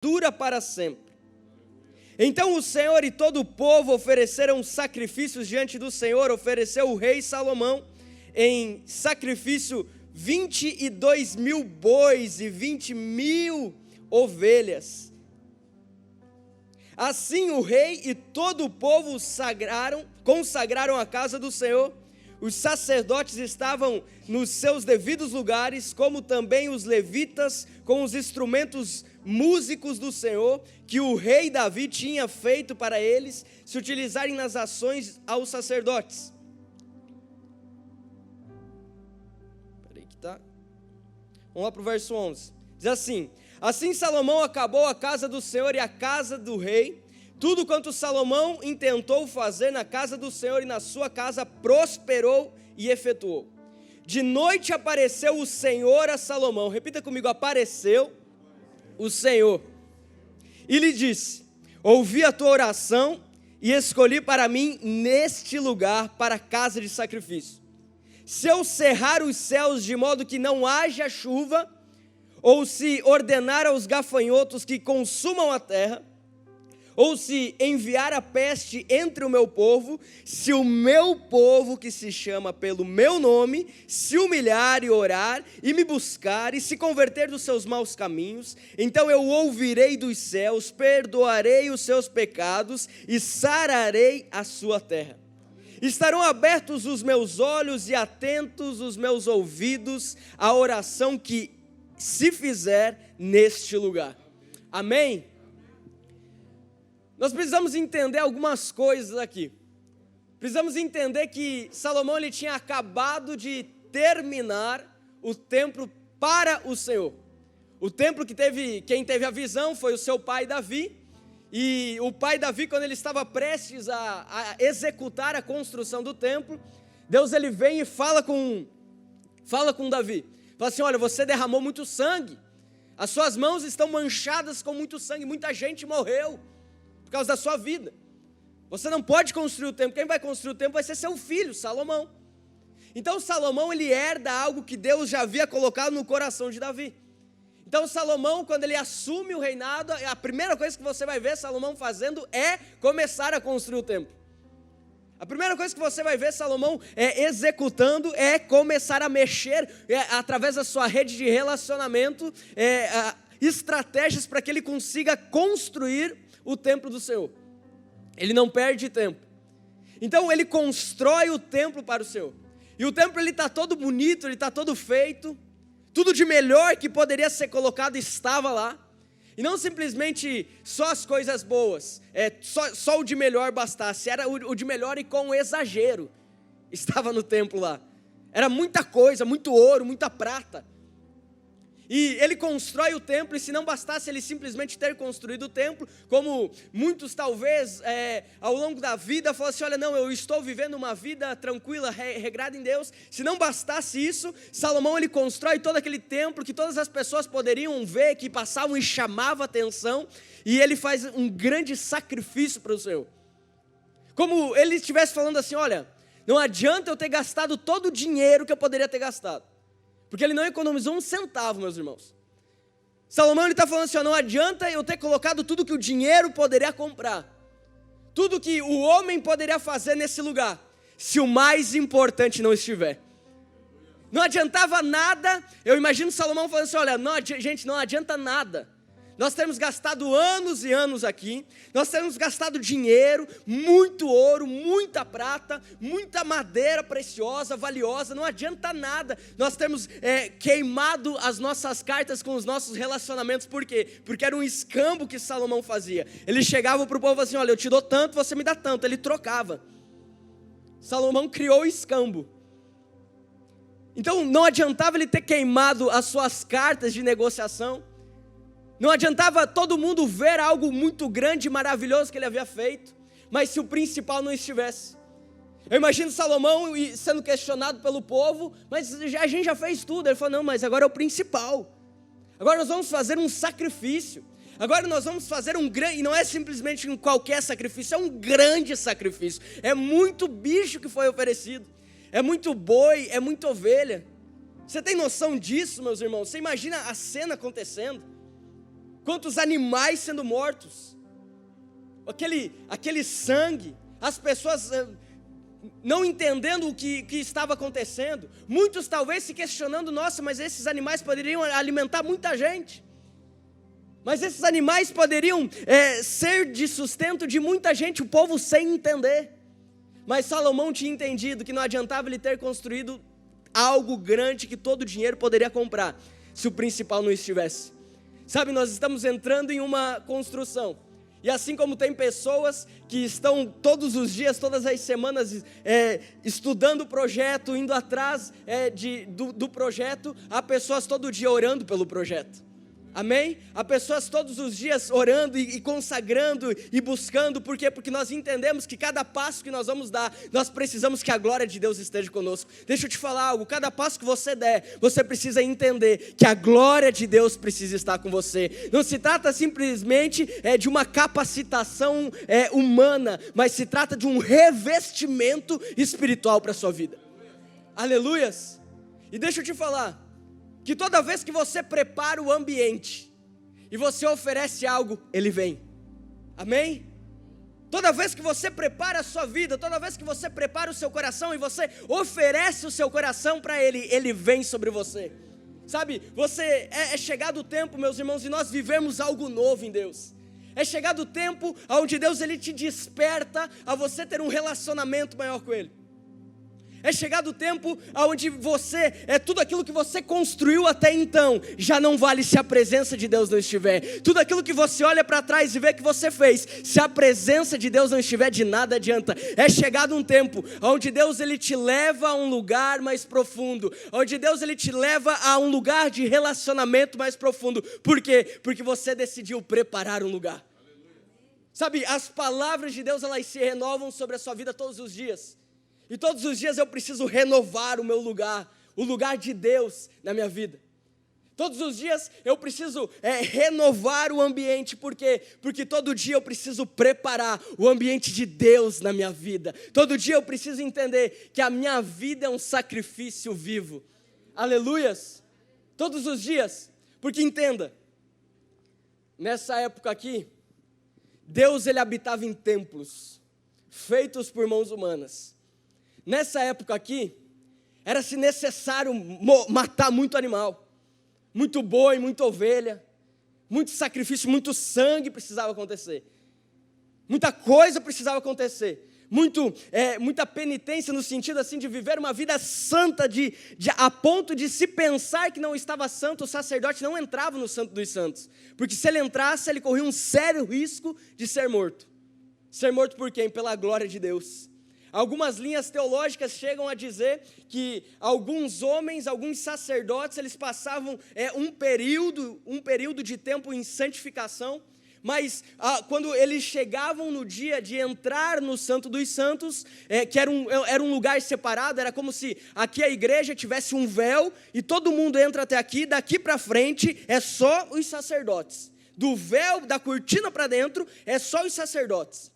dura para sempre. Então o Senhor e todo o povo ofereceram sacrifícios diante do Senhor. Ofereceu o rei Salomão em sacrifício 22.000 bois e 20.000 ovelhas. Assim o rei e todo o povo consagraram a casa do Senhor. Os sacerdotes estavam nos seus devidos lugares, como também os levitas com os instrumentos músicos do Senhor, que o rei Davi tinha feito para eles se utilizarem nas ações aos sacerdotes. Vamos lá para o verso 11. Diz assim: assim Salomão acabou a casa do Senhor e a casa do rei. Tudo quanto Salomão intentou fazer na casa do Senhor e na sua casa prosperou e efetuou. De noite apareceu o Senhor a Salomão. Repita comigo: apareceu o Senhor e lhe disse: ouvi a tua oração e escolhi para mim neste lugar para a casa de sacrifício. Se eu cerrar os céus de modo que não haja chuva, ou se ordenar aos gafanhotos que consumam a terra, ou se enviar a peste entre o meu povo, se o meu povo que se chama pelo meu nome, se humilhar e orar, e me buscar, e se converter dos seus maus caminhos, então eu ouvirei dos céus, perdoarei os seus pecados, e sararei a sua terra. Estarão abertos os meus olhos e atentos os meus ouvidos à oração que se fizer neste lugar. Amém? Nós precisamos entender algumas coisas aqui. Precisamos entender que Salomão ele tinha acabado de terminar o templo para o Senhor. O templo quem teve a visão foi o seu pai Davi. E o pai Davi, quando ele estava prestes a executar a construção do templo, Deus ele vem e fala com Davi. Fala assim: olha, você derramou muito sangue. As suas mãos estão manchadas com muito sangue. Muita gente morreu por causa da sua vida. Você não pode construir o templo. Quem vai construir o templo vai ser seu filho, Salomão. Então Salomão ele herda algo que Deus já havia colocado no coração de Davi. Então Salomão, quando ele assume o reinado, a primeira coisa que você vai ver Salomão fazendo é começar a construir o templo. A primeira coisa que você vai ver Salomão executando é começar a mexer através da sua rede de relacionamento, estratégias para que ele consiga construir o templo do Senhor. Ele não perde tempo. Então ele constrói o templo para o Senhor. E o templo ele está todo bonito, ele está todo feito. Tudo de melhor que poderia ser colocado estava lá. E não simplesmente só as coisas boas, só o de melhor bastasse. Era o de melhor e com exagero estava no templo lá. Era muita coisa, muito ouro, muita prata. E ele constrói o templo, e se não bastasse ele simplesmente ter construído o templo, como muitos talvez ao longo da vida falam assim: olha, não, eu estou vivendo uma vida tranquila, regrada em Deus. Se não bastasse isso, Salomão ele constrói todo aquele templo que todas as pessoas poderiam ver, que passavam e chamavam a atenção, e ele faz um grande sacrifício para o Senhor. Como ele estivesse falando assim: olha, não adianta eu ter gastado todo o dinheiro que eu poderia ter gastado. Porque ele não economizou um centavo, meus irmãos. Salomão está falando assim: ó, não adianta eu ter colocado tudo que o dinheiro poderia comprar, tudo que o homem poderia fazer nesse lugar, se o mais importante não estiver. Não adiantava nada. Eu imagino Salomão falando assim: olha, gente, não adianta nada. Nós temos gastado anos e anos aqui, nós temos gastado dinheiro, muito ouro, muita prata, muita madeira preciosa, valiosa, não adianta nada. Nós temos queimado as nossas cartas com os nossos relacionamentos. Por quê? Porque era um escambo que Salomão fazia. Ele chegava para o povo assim: olha, eu te dou tanto, você me dá tanto. Ele trocava. Salomão criou o escambo. Então não adiantava ele ter queimado as suas cartas de negociação. Não adiantava todo mundo ver algo muito grande e maravilhoso que ele havia feito, mas se o principal não estivesse. Eu imagino Salomão sendo questionado pelo povo: mas a gente já fez tudo. Ele falou: não, mas agora é o principal. Agora nós vamos fazer um sacrifício. Agora nós vamos fazer um grande, e não é simplesmente um qualquer sacrifício, é um grande sacrifício. É muito bicho que foi oferecido, é muito boi, é muita ovelha. Você tem noção disso, meus irmãos? Você imagina a cena acontecendo? quantos animais sendo mortos, aquele sangue, as pessoas não entendendo o que estava acontecendo, muitos talvez se questionando, nossa, mas esses animais poderiam alimentar muita gente, mas esses animais poderiam ser de sustento de muita gente, o povo sem entender. Mas Salomão tinha entendido que não adiantava ele ter construído algo grande que todo o dinheiro poderia comprar, se o principal não estivesse. Sabe, nós estamos entrando em uma construção, e assim como tem pessoas que estão todos os dias, todas as semanas estudando o projeto, indo atrás do projeto, há pessoas todo dia orando pelo projeto. Amém? Há pessoas todos os dias orando e consagrando e buscando. Por quê? Porque nós entendemos que cada passo que nós vamos dar, nós precisamos que a glória de Deus esteja conosco. Deixa eu te falar algo, cada passo que você der, você precisa entender que a glória de Deus precisa estar com você. Não se trata simplesmente de uma capacitação humana, mas se trata de um revestimento espiritual para a sua vida. Aleluias! E deixa eu te falar, que toda vez que você prepara o ambiente e você oferece algo, Ele vem. Amém? Toda vez que você prepara a sua vida, toda vez que você prepara o seu coração e você oferece o seu coração para Ele, Ele vem sobre você. Sabe, é chegado o tempo, meus irmãos, e nós vivemos algo novo em Deus. É chegado o tempo onde Deus Ele te desperta a você ter um relacionamento maior com Ele. É chegado o tempo onde tudo aquilo que você construiu até então, já não vale se a presença de Deus não estiver. Tudo aquilo que você olha para trás e vê que você fez, se a presença de Deus não estiver, de nada adianta. É chegado um tempo onde Deus Ele te leva a um lugar mais profundo, onde Deus Ele te leva a um lugar de relacionamento mais profundo. Por quê? Porque você decidiu preparar um lugar. Sabe, as palavras de Deus, elas se renovam sobre a sua vida todos os dias. E todos os dias eu preciso renovar o meu lugar, o lugar de Deus na minha vida. Todos os dias eu preciso renovar o ambiente, por quê? Porque todo dia eu preciso preparar o ambiente de Deus na minha vida. Todo dia eu preciso entender que a minha vida é um sacrifício vivo. Aleluias! Todos os dias, porque entenda, nessa época aqui, Deus Ele habitava em templos, feitos por mãos humanas. Nessa época aqui, era-se necessário matar muito animal, muito boi, muita ovelha, muito sacrifício, muito sangue precisava acontecer, muita coisa precisava acontecer, muita penitência no sentido assim de viver uma vida santa, a ponto de se pensar que não estava santo, o sacerdote não entrava no Santo dos Santos, porque se ele entrasse, ele corria um sério risco de ser morto. Ser morto por quem? Pela glória de Deus. Algumas linhas teológicas chegam a dizer que alguns homens, alguns sacerdotes, eles passavam um período de tempo em santificação, mas quando eles chegavam no dia de entrar no Santo dos Santos, que era um lugar separado, era como se aqui a igreja tivesse um véu, e todo mundo entra até aqui, daqui para frente é só os sacerdotes. Do véu, da cortina para dentro, é só os sacerdotes.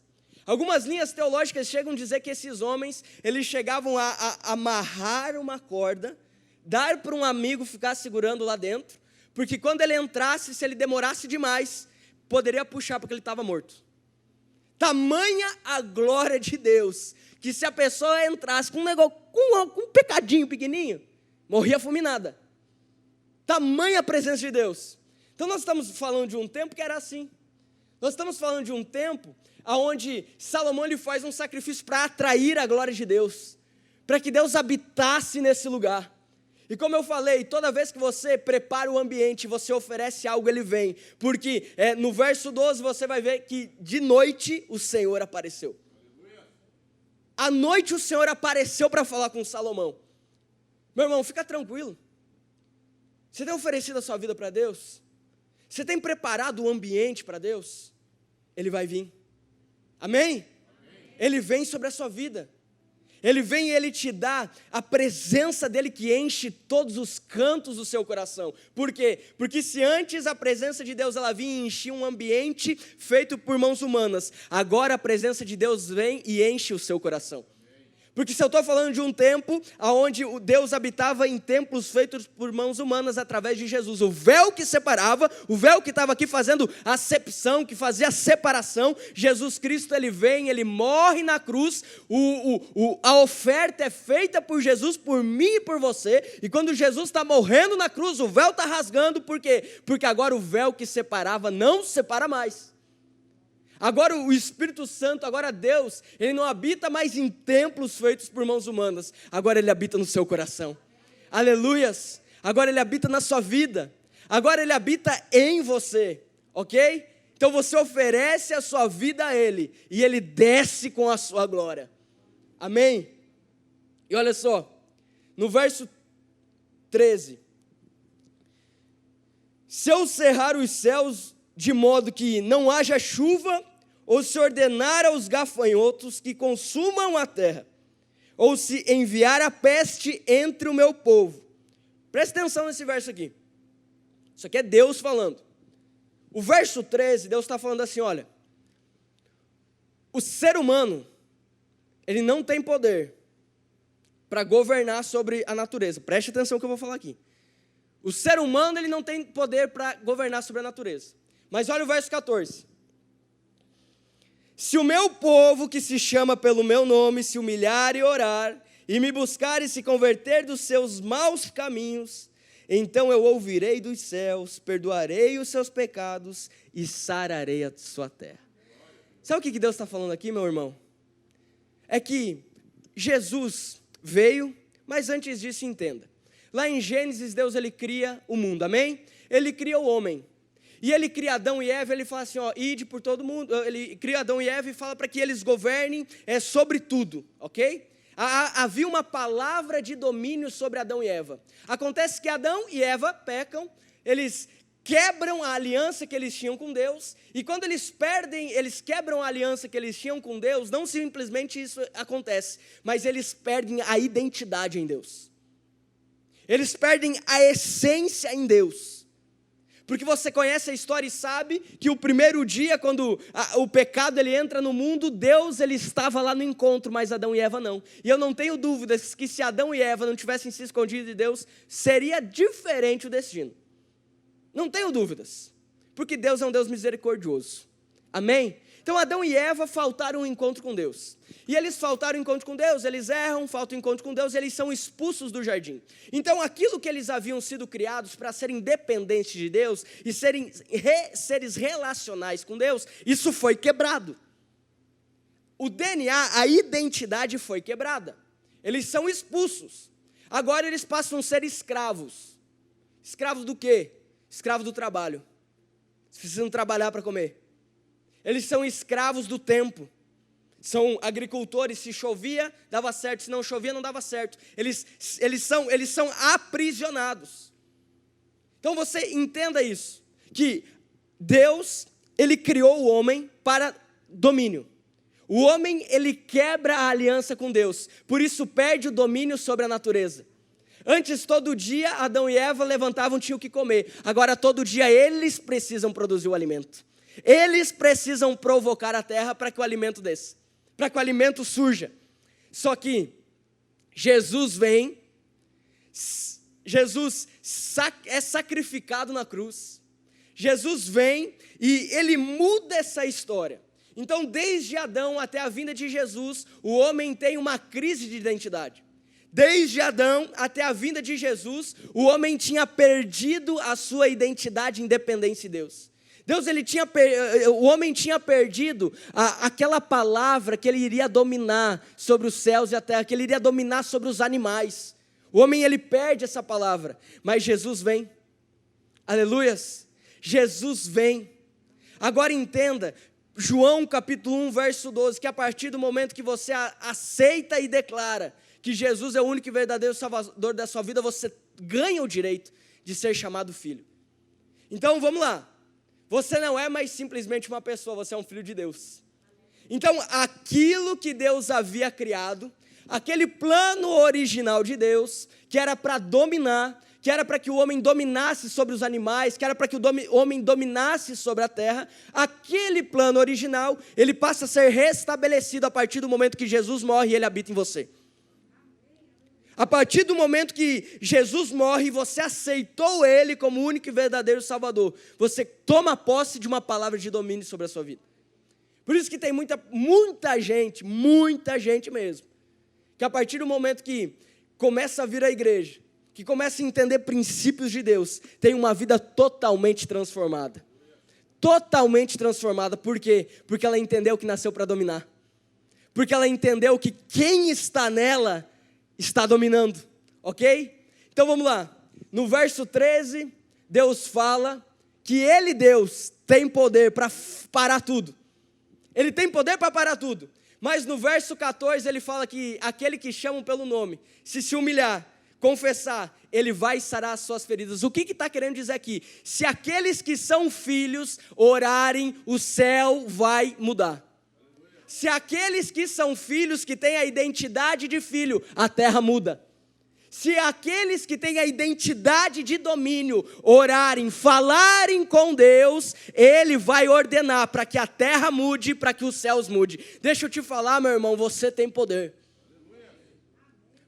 Algumas linhas teológicas chegam a dizer que esses homens, eles chegavam a amarrar uma corda, dar para um amigo ficar segurando lá dentro, porque quando ele entrasse, se ele demorasse demais, poderia puxar porque ele estava morto. Tamanha a glória de Deus, que se a pessoa entrasse com um negócio, com um pecadinho pequenininho, morria fulminada. Tamanha a presença de Deus. Então nós estamos falando de um tempo que era assim. Nós estamos falando de um tempo onde Salomão ele faz um sacrifício para atrair a glória de Deus, para que Deus habitasse nesse lugar. E como eu falei, toda vez que você prepara o ambiente, você oferece algo, Ele vem. Porque no verso 12 você vai ver que de noite o Senhor apareceu. À noite o Senhor apareceu para falar com Salomão. Meu irmão, fica tranquilo. Você tem oferecido a sua vida para Deus? Você tem preparado o ambiente para Deus? Ele vai vir. Amém? Amém? Ele vem sobre a sua vida. Ele vem e Ele te dá a presença dEle que enche todos os cantos do seu coração. Por quê? Porque se antes a presença de Deus ela vinha e enchia um ambiente feito por mãos humanas, agora a presença de Deus vem e enche o seu coração. Porque se eu estou falando de um tempo onde Deus habitava em templos feitos por mãos humanas através de Jesus, o véu que separava, o véu que estava aqui fazendo a acepção, que fazia a separação, Jesus Cristo, ele vem, ele morre na cruz, a oferta é feita por Jesus, por mim e por você, e quando Jesus está morrendo na cruz, o véu está rasgando, por quê? Porque agora o véu que separava não separa mais. Agora o Espírito Santo, agora Deus, ele não habita mais em templos feitos por mãos humanas, agora ele habita no seu coração. Aleluias! Agora ele habita na sua vida, agora ele habita em você, ok? Então você oferece a sua vida a ele, e ele desce com a sua glória. Amém? E olha só, no verso 13: se eu cerrar os céus de modo que não haja chuva, ou se ordenar aos gafanhotos que consumam a terra, ou se enviar a peste entre o meu povo. Presta atenção nesse verso aqui. Isso aqui é Deus falando. O verso 13, Deus está falando assim, olha, o ser humano, ele não tem poder para governar sobre a natureza. Preste atenção no que eu vou falar aqui. O ser humano, ele não tem poder para governar sobre a natureza. Mas olha o verso 14. Se o meu povo, que se chama pelo meu nome, se humilhar e orar, e me buscar e se converter dos seus maus caminhos, então eu ouvirei dos céus, perdoarei os seus pecados e sararei a sua terra. Sabe o que Deus está falando aqui, meu irmão? É que Jesus veio, mas antes disso entenda. Lá em Gênesis, Deus ele cria o mundo, amém? Ele cria o homem. E ele cria Adão e Eva, ele fala assim, ó, ide por todo mundo. Ele cria Adão e Eva e fala para que eles governem sobre tudo, ok? Havia uma palavra de domínio sobre Adão e Eva. Acontece que Adão e Eva pecam, eles quebram a aliança que eles tinham com Deus, e quando eles perdem, eles quebram a aliança que eles tinham com Deus, não simplesmente isso acontece, mas eles perdem a identidade em Deus. Eles perdem a essência em Deus. Porque você conhece a história e sabe que o primeiro dia, quando o pecado ele entra no mundo, Deus ele estava lá no encontro, mas Adão e Eva não. E eu não tenho dúvidas que se Adão e Eva não tivessem se escondido de Deus, seria diferente o destino. Não tenho dúvidas, porque Deus é um Deus misericordioso. Amém? Então Adão e Eva faltaram o encontro com Deus. E eles faltaram o encontro com Deus, eles erram, faltam o encontro com Deus, eles são expulsos do jardim. Então aquilo que eles haviam sido criados para serem dependentes de Deus e serem seres relacionais com Deus, isso foi quebrado. O DNA, a identidade foi quebrada. Eles são expulsos. Agora eles passam a ser escravos. Escravos do quê? Escravos do trabalho. Eles precisam trabalhar para comer. Eles são escravos do tempo. São agricultores, se chovia, dava certo, se não chovia, não dava certo. Eles são aprisionados. Então você entenda isso, que Deus, ele criou o homem para domínio. O homem, ele quebra a aliança com Deus, por isso perde o domínio sobre a natureza. Antes, todo dia, Adão e Eva levantavam, tinham o que comer. Agora, todo dia, eles precisam produzir o alimento. Eles precisam provocar a terra para que o alimento desça, para que o alimento surja. Só que Jesus vem, Jesus é sacrificado na cruz. Jesus vem e ele muda essa história. Então, desde Adão até a vinda de Jesus, o homem tem uma crise de identidade. Desde Adão até a vinda de Jesus, o homem tinha perdido a sua identidade e independência de Deus. O homem tinha perdido aquela palavra que ele iria dominar sobre os céus e a terra, que ele iria dominar sobre os animais. O homem, ele perde essa palavra, mas Jesus vem. Aleluias! Jesus vem. Agora entenda, João capítulo 1, verso 12, que a partir do momento que você aceita e declara que Jesus é o único e verdadeiro Salvador da sua vida, você ganha o direito de ser chamado filho. Então, vamos lá. Você não é mais simplesmente uma pessoa, você é um filho de Deus. Então, aquilo que Deus havia criado, aquele plano original de Deus, que era para dominar, que era para que o homem dominasse sobre os animais, que era para que o homem dominasse sobre a terra, aquele plano original, ele passa a ser restabelecido a partir do momento que Jesus morre e ele habita em você. A partir do momento que Jesus morre e você aceitou Ele como o único e verdadeiro Salvador, você toma posse de uma palavra de domínio sobre a sua vida. Por isso que tem muita gente mesmo, que a partir do momento que começa a vir à igreja, que começa a entender princípios de Deus, tem uma vida totalmente transformada. Totalmente transformada. Por quê? Porque ela entendeu que nasceu para dominar. Porque ela entendeu que quem está nela está dominando, ok? Então vamos lá, no verso 13, Deus fala que Ele, Deus, tem poder para parar tudo. Ele tem poder para parar tudo, mas no verso 14 ele fala que aquele que chamam pelo nome, se humilhar, confessar, Ele vai sarar as suas feridas. O que está querendo dizer aqui? Se aqueles que são filhos orarem, o céu vai mudar. Se aqueles que são filhos, que têm a identidade de filho, a terra muda. Se aqueles que têm a identidade de domínio orarem, falarem com Deus, Ele vai ordenar para que a terra mude, para que os céus mudem. Deixa eu te falar, meu irmão, você tem poder.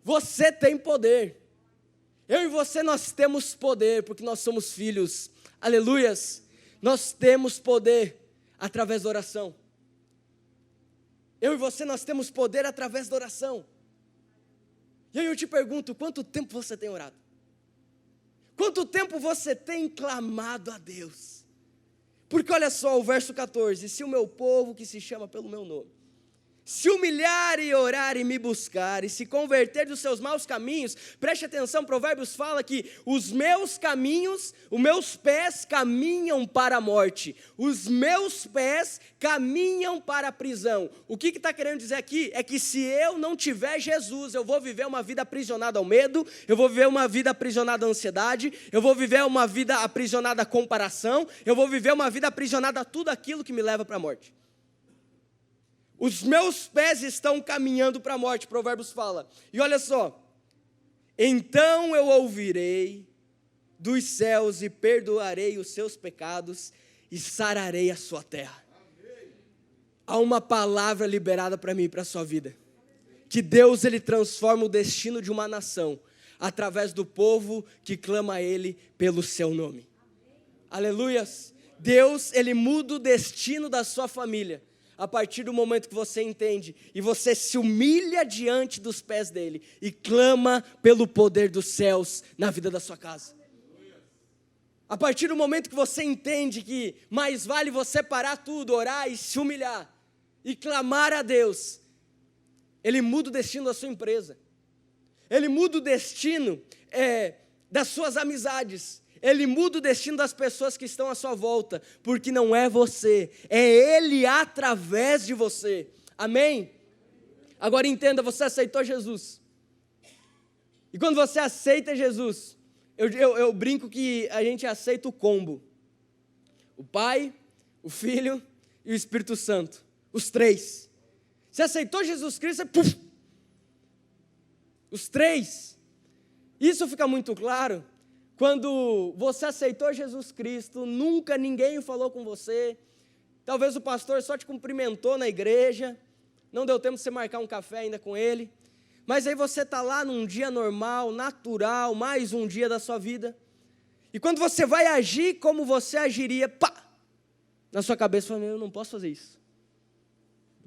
Você tem poder. Eu e você, nós temos poder, porque nós somos filhos. Aleluias. Nós temos poder através da oração. Eu e você, nós temos poder através da oração. E aí eu te pergunto, quanto tempo você tem orado? Quanto tempo você tem clamado a Deus? Porque olha só o verso 14, se o meu povo que se chama pelo meu nome, se humilhar e orar e me buscar, e se converter dos seus maus caminhos, preste atenção, Provérbios fala que os meus caminhos, os meus pés caminham para a morte, os meus pés caminham para a prisão. O que está querendo dizer aqui? É que se eu não tiver Jesus, eu vou viver uma vida aprisionada ao medo, eu vou viver uma vida aprisionada à ansiedade, eu vou viver uma vida aprisionada à comparação, eu vou viver uma vida aprisionada a tudo aquilo que me leva para a morte. Os meus pés estão caminhando para a morte, Provérbios fala. E olha só, então eu ouvirei dos céus e perdoarei os seus pecados e sararei a sua terra. Há uma palavra liberada para mim e para a sua vida. Que Deus, Ele transforma o destino de uma nação através do povo que clama a Ele pelo seu nome. Aleluias. Deus, Ele muda o destino da sua família. A partir do momento que você entende e você se humilha diante dos pés dele e clama pelo poder dos céus na vida da sua casa. A partir do momento que você entende que mais vale você parar tudo, orar e se humilhar e clamar a Deus, Ele muda o destino da sua empresa. Ele muda o destino das suas amizades. Ele muda o destino das pessoas que estão à sua volta, porque não é você, é Ele através de você, amém? Agora entenda, você aceitou Jesus, e quando você aceita Jesus, eu brinco que a gente aceita o combo, o Pai, o Filho e o Espírito Santo, os três. Você aceitou Jesus Cristo, os três. Isso fica muito claro quando você aceitou Jesus Cristo, nunca ninguém falou com você, talvez o pastor só te cumprimentou na igreja, não deu tempo de você marcar um café ainda com ele, mas aí você está lá num dia normal, natural, mais um dia da sua vida, e quando você vai agir como você agiria, pá, na sua cabeça, fala, eu não posso fazer isso.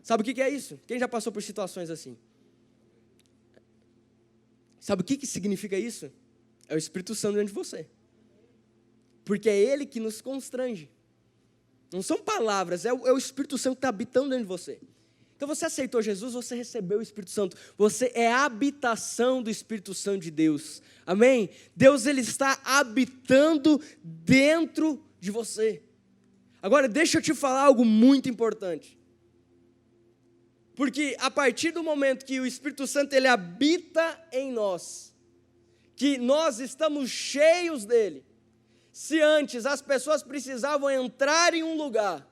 Sabe o que é isso? Quem já passou por situações assim? Sabe o que significa isso? É o Espírito Santo dentro de você. Porque é Ele que nos constrange. Não são palavras, é o Espírito Santo que está habitando dentro de você. Então você aceitou Jesus, você recebeu o Espírito Santo. Você é a habitação do Espírito Santo de Deus. Amém? Deus, Ele está habitando dentro de você. Agora deixa eu te falar algo muito importante. Porque a partir do momento que o Espírito Santo Ele habita em nós, que nós estamos cheios dele. Se antes as pessoas precisavam entrar em um lugar,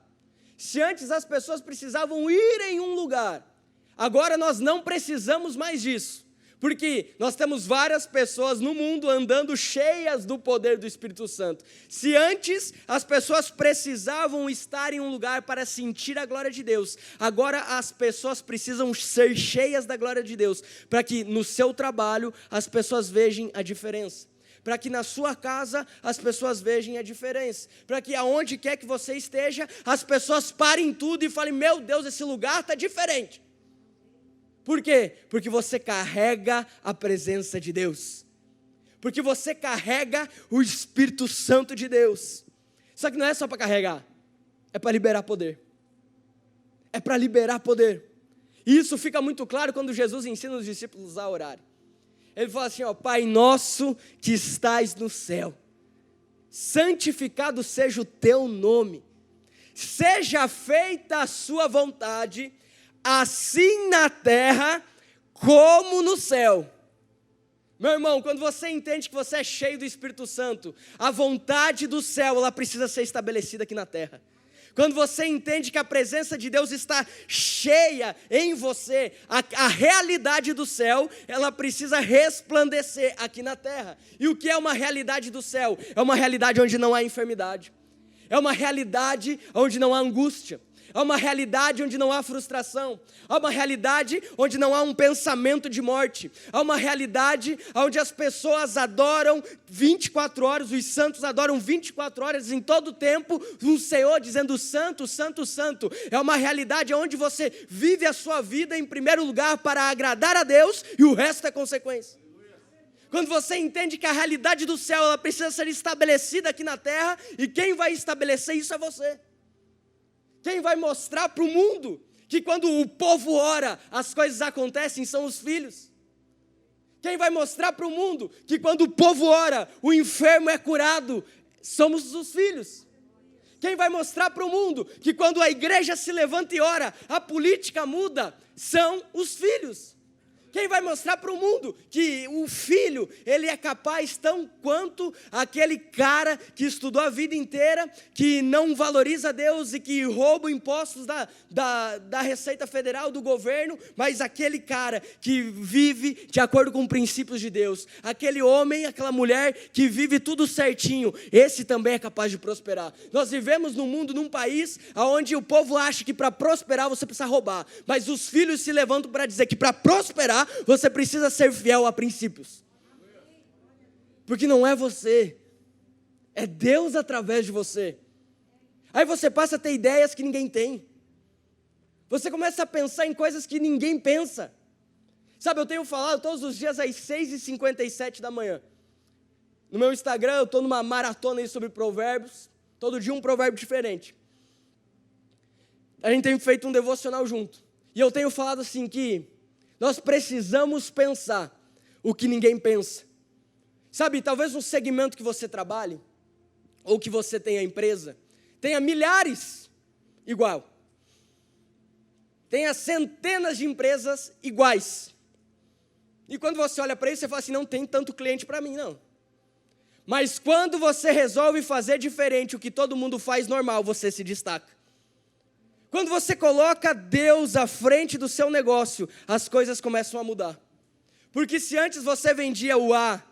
se antes as pessoas precisavam ir em um lugar, agora nós não precisamos mais disso, Porque nós temos várias pessoas no mundo andando cheias do poder do Espírito Santo. Se antes as pessoas precisavam estar em um lugar para sentir a glória de Deus, agora as pessoas precisam ser cheias da glória de Deus, para que no seu trabalho as pessoas vejam a diferença. Para que na sua casa as pessoas vejam a diferença. Para que aonde quer que você esteja, as pessoas parem tudo e falem: meu Deus, esse lugar está diferente. Por quê? Porque você carrega a presença de Deus. Porque você carrega o Espírito Santo de Deus. Só que não é só para carregar, é para liberar poder. É para liberar poder. E isso fica muito claro quando Jesus ensina os discípulos a orarem. Ele fala assim: ó, Pai nosso que estais no céu, santificado seja o teu nome, seja feita a sua vontade, assim na terra como no céu. Meu irmão, quando você entende que você é cheio do Espírito Santo, a vontade do céu, ela precisa ser estabelecida aqui na terra. Quando você entende que a presença de Deus está cheia em você, a realidade do céu, ela precisa resplandecer aqui na terra. E o que é uma realidade do céu? É uma realidade onde não há enfermidade. É uma realidade onde não há angústia. É uma realidade onde não há frustração. É uma realidade onde não há um pensamento de morte. É uma realidade onde as pessoas adoram 24 horas, os santos adoram 24 horas em todo o tempo, o Senhor dizendo santo, santo, santo. É uma realidade onde você vive a sua vida em primeiro lugar para agradar a Deus e o resto é consequência. Quando você entende que a realidade do céu ela precisa ser estabelecida aqui na terra, e quem vai estabelecer isso é você. Quem vai mostrar para o mundo que quando o povo ora, as coisas acontecem, são os filhos. Quem vai mostrar para o mundo que quando o povo ora, o enfermo é curado, somos os filhos. Quem vai mostrar para o mundo que quando a igreja se levanta e ora, a política muda, são os filhos. Quem vai mostrar para o mundo que o filho, ele é capaz tão quanto aquele cara que estudou a vida inteira, que não valoriza Deus e que rouba impostos da Receita Federal, do governo, mas aquele cara que vive de acordo com princípios de Deus, aquele homem, aquela mulher que vive tudo certinho, esse também é capaz de prosperar. Nós vivemos num mundo, num país, onde o povo acha que para prosperar você precisa roubar, mas os filhos se levantam para dizer que para prosperar, você precisa ser fiel a princípios. Porque não é você, é Deus através de você. Aí você passa a ter ideias que ninguém tem. Você começa a pensar em coisas que ninguém pensa. Sabe, eu tenho falado todos os dias às 6h57 da manhã. No meu Instagram eu estou numa maratona aí sobre provérbios. Todo dia um provérbio diferente. A gente tem feito um devocional junto. E eu tenho falado assim que nós precisamos pensar o que ninguém pensa. Sabe, talvez um segmento que você trabalhe, ou que você tenha empresa, tenha milhares igual. Tenha centenas de empresas iguais. E quando você olha para isso, você fala assim, não tem tanto cliente para mim, não. Mas quando você resolve fazer diferente o que todo mundo faz normal, você se destaca. Quando você coloca Deus à frente do seu negócio, as coisas começam a mudar. Porque se antes você vendia o A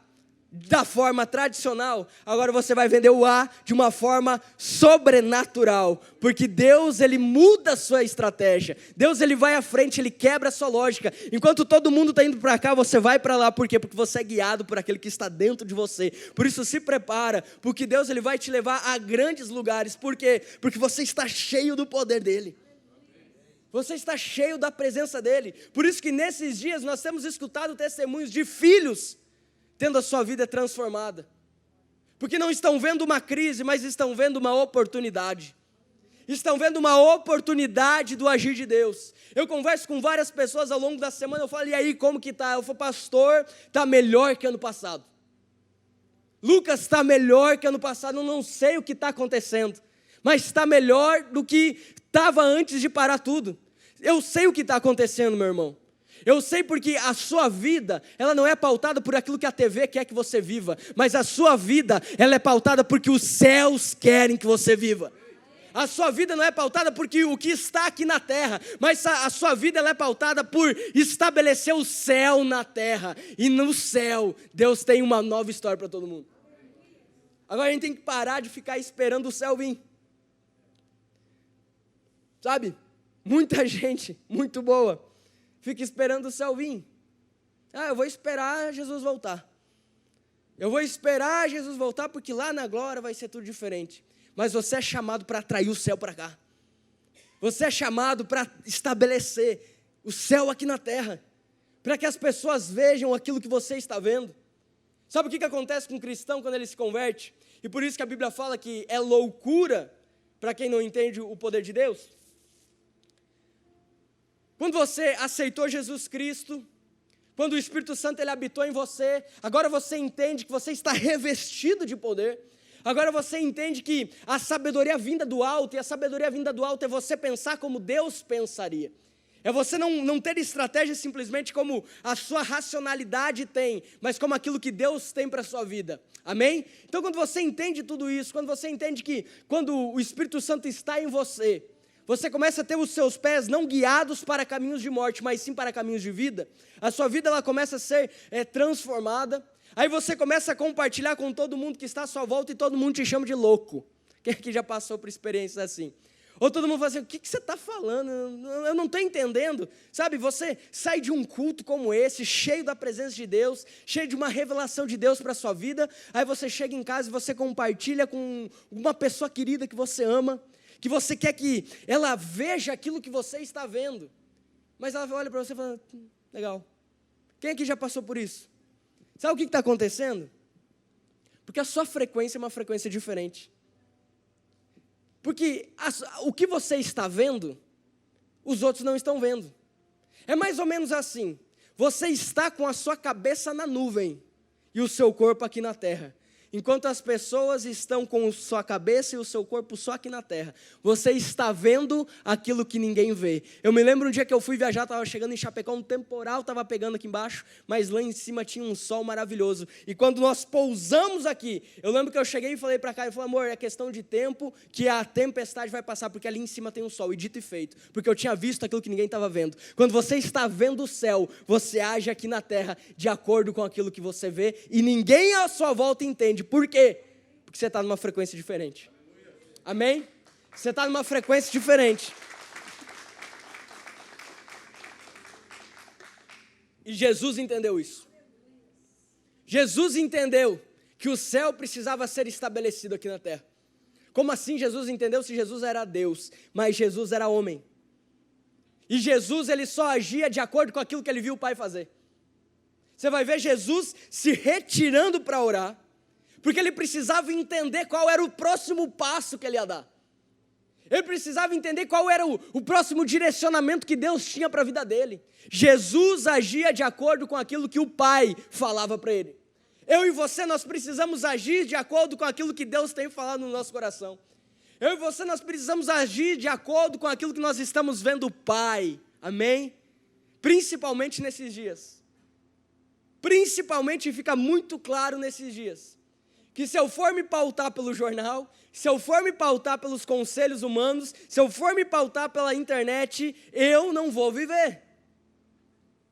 da forma tradicional, agora você vai vender o A de uma forma sobrenatural. Porque Deus, Ele muda a sua estratégia. Deus, Ele vai à frente, Ele quebra a sua lógica. Enquanto todo mundo está indo para cá, você vai para lá. Por quê? Porque você é guiado por aquele que está dentro de você. Por isso se prepara, porque Deus, Ele vai te levar a grandes lugares. Por quê? Porque você está cheio do poder dEle. Você está cheio da presença dEle. Por isso que nesses dias nós temos escutado testemunhos de filhos tendo a sua vida transformada. Porque não estão vendo uma crise, mas estão vendo uma oportunidade. Estão vendo uma oportunidade do agir de Deus. Eu converso com várias pessoas ao longo da semana, eu falo, e aí, como que tá? Eu falo, pastor, está melhor que ano passado. Lucas, está melhor que ano passado, eu não sei o que está acontecendo, mas está melhor do que estava antes de parar tudo. Eu sei o que está acontecendo, meu irmão. Eu sei porque a sua vida, ela não é pautada por aquilo que a TV quer que você viva, mas a sua vida, ela é pautada porque os céus querem que você viva. A sua vida não é pautada porque o que está aqui na terra, mas a sua vida ela é pautada por estabelecer o céu na terra. E no céu, Deus tem uma nova história para todo mundo. Agora a gente tem que parar de ficar esperando o céu vir. Sabe? Muita gente, muito boa, fica esperando o céu vir. Eu vou esperar Jesus voltar. Eu vou esperar Jesus voltar porque lá na glória vai ser tudo diferente. Mas você é chamado para atrair o céu para cá. Você é chamado para estabelecer o céu aqui na terra. Para que as pessoas vejam aquilo que você está vendo. Sabe o que acontece com um cristão quando ele se converte? E por isso que a Bíblia fala que é loucura para quem não entende o poder de Deus. Quando você aceitou Jesus Cristo, quando o Espírito Santo ele habitou em você, agora você entende que você está revestido de poder. Agora você entende que a sabedoria vinda do alto, e a sabedoria vinda do alto é você pensar como Deus pensaria. É você não ter estratégia simplesmente como a sua racionalidade tem, mas como aquilo que Deus tem para a sua vida. Amém? Então quando você entende tudo isso, quando você entende que quando o Espírito Santo está em você, você começa a ter os seus pés não guiados para caminhos de morte, mas sim para caminhos de vida. A sua vida ela começa a ser transformada. Aí você começa a compartilhar com todo mundo que está à sua volta e todo mundo te chama de louco. Quem aqui já passou por experiências assim? Ou todo mundo fala assim, o que você está falando? Eu não estou entendendo. Sabe, você sai de um culto como esse, cheio da presença de Deus, cheio de uma revelação de Deus para a sua vida, aí você chega em casa e você compartilha com uma pessoa querida que você ama, que você quer que ela veja aquilo que você está vendo. Mas ela olha para você e fala, legal. Quem aqui já passou por isso? Sabe o que está acontecendo? Porque a sua frequência é uma frequência diferente. Porque o que você está vendo, os outros não estão vendo. É mais ou menos assim, você está com a sua cabeça na nuvem e o seu corpo aqui na terra. Enquanto as pessoas estão com a sua cabeça e o seu corpo só aqui na terra, você está vendo aquilo que ninguém vê. Eu me lembro um dia que eu fui viajar, estava chegando em Chapecó, um temporal estava pegando aqui embaixo, mas lá em cima tinha um sol maravilhoso. E quando nós pousamos aqui, eu lembro que eu cheguei e falei para cá, eu falei, amor, é questão de tempo que a tempestade vai passar, porque ali em cima tem um sol, e dito e feito, porque eu tinha visto aquilo que ninguém estava vendo. Quando você está vendo o céu, você age aqui na terra de acordo com aquilo que você vê, e ninguém à sua volta entende. Por quê? Porque você está numa frequência diferente. Amém? Você está numa frequência diferente. E Jesus entendeu isso. Jesus entendeu que o céu precisava ser estabelecido aqui na terra. Como assim Jesus entendeu se Jesus era Deus, mas Jesus era homem? E Jesus ele só agia de acordo com aquilo que ele viu o Pai fazer. Você vai ver Jesus se retirando para orar, porque ele precisava entender qual era o próximo passo que ele ia dar. Ele precisava entender qual era o próximo direcionamento que Deus tinha para a vida dele. Jesus agia de acordo com aquilo que o Pai falava para ele. Eu e você, nós precisamos agir de acordo com aquilo que Deus tem falado no nosso coração. Eu e você, nós precisamos agir de acordo com aquilo que nós estamos vendo o Pai. Amém? Principalmente nesses dias. Principalmente fica muito claro nesses dias. Que se eu for me pautar pelo jornal, se eu for me pautar pelos conselhos humanos, se eu for me pautar pela internet, eu não vou viver.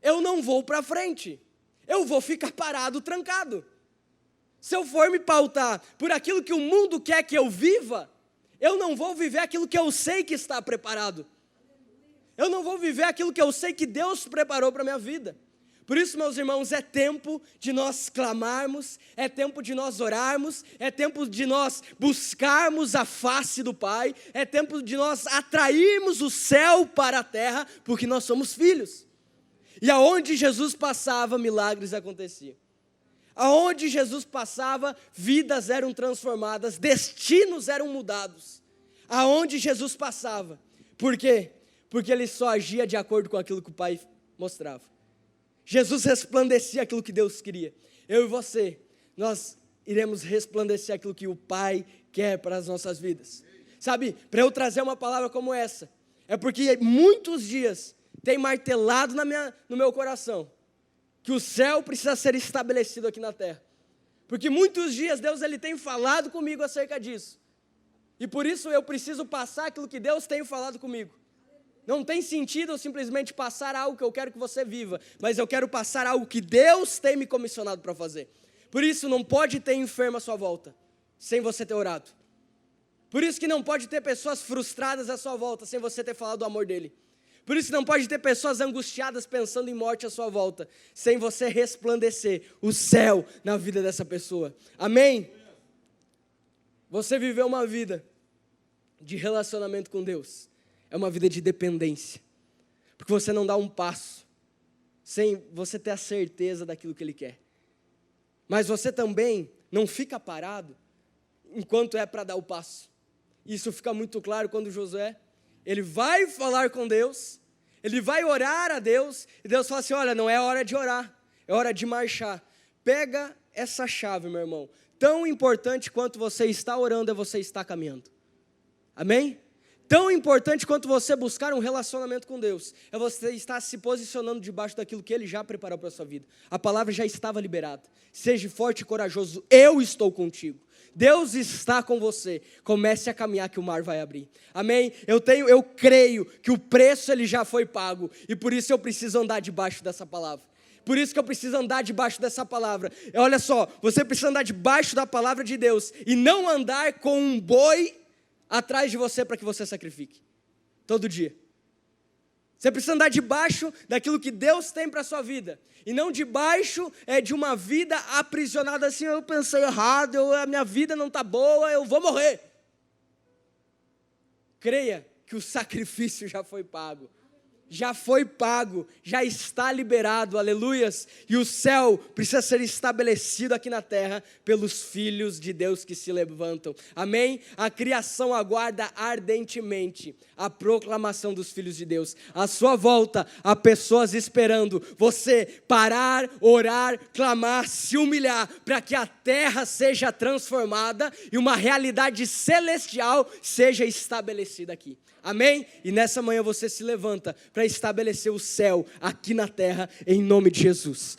Eu não vou para frente. Eu vou ficar parado, trancado. Se eu for me pautar por aquilo que o mundo quer que eu viva, eu não vou viver aquilo que eu sei que está preparado. Eu não vou viver aquilo que eu sei que Deus preparou para a minha vida. Por isso, meus irmãos, é tempo de nós clamarmos, é tempo de nós orarmos, é tempo de nós buscarmos a face do Pai, é tempo de nós atrairmos o céu para a terra, porque nós somos filhos. E aonde Jesus passava, milagres aconteciam. Aonde Jesus passava, vidas eram transformadas, destinos eram mudados. Aonde Jesus passava. Por quê? Porque ele só agia de acordo com aquilo que o Pai mostrava. Jesus resplandecia aquilo que Deus queria. Eu e você, nós iremos resplandecer aquilo que o Pai quer para as nossas vidas. Sabe, para eu trazer uma palavra como essa, é porque muitos dias tem martelado no meu coração que o céu precisa ser estabelecido aqui na terra. Porque muitos dias Deus ele tem falado comigo acerca disso. E por isso eu preciso passar aquilo que Deus tem falado comigo. Não tem sentido eu simplesmente passar algo que eu quero que você viva, mas eu quero passar algo que Deus tem me comissionado para fazer. Por isso não pode ter enfermo à sua volta, sem você ter orado. Por isso que não pode ter pessoas frustradas à sua volta, sem você ter falado do amor dele. Por isso não pode ter pessoas angustiadas pensando em morte à sua volta, sem você resplandecer o céu na vida dessa pessoa. Amém? Você viveu uma vida de relacionamento com Deus. É uma vida de dependência, porque você não dá um passo sem você ter a certeza daquilo que Ele quer. Mas você também não fica parado enquanto é para dar o passo. Isso fica muito claro quando Josué, ele vai falar com Deus, ele vai orar a Deus, e Deus fala assim, olha, não é hora de orar, é hora de marchar. Pega essa chave, meu irmão. Tão importante quanto você está orando é você estar caminhando. Amém? Tão importante quanto você buscar um relacionamento com Deus, é você estar se posicionando debaixo daquilo que Ele já preparou para a sua vida. A palavra já estava liberada. Seja forte e corajoso, eu estou contigo. Deus está com você. Comece a caminhar que o mar vai abrir. Amém? Eu creio que o preço ele já foi pago, e por isso eu preciso andar debaixo dessa palavra. Por isso que eu preciso andar debaixo dessa palavra. Olha só, você precisa andar debaixo da palavra de Deus, e não andar com um boi atrás de você para que você sacrifique, todo dia. Você precisa andar debaixo daquilo que Deus tem para a sua vida, e não debaixo de uma vida aprisionada assim, eu pensei errado, a minha vida não está boa, eu vou morrer. Creia que o sacrifício já foi pago. Já foi pago, já está liberado, aleluias, e o céu precisa ser estabelecido aqui na terra pelos filhos de Deus que se levantam, amém? A criação aguarda ardentemente a proclamação dos filhos de Deus. À sua volta há pessoas esperando você parar, orar, clamar, se humilhar, para que a terra seja transformada e uma realidade celestial seja estabelecida aqui. Amém? E nessa manhã você se levanta para estabelecer o céu aqui na terra, em nome de Jesus.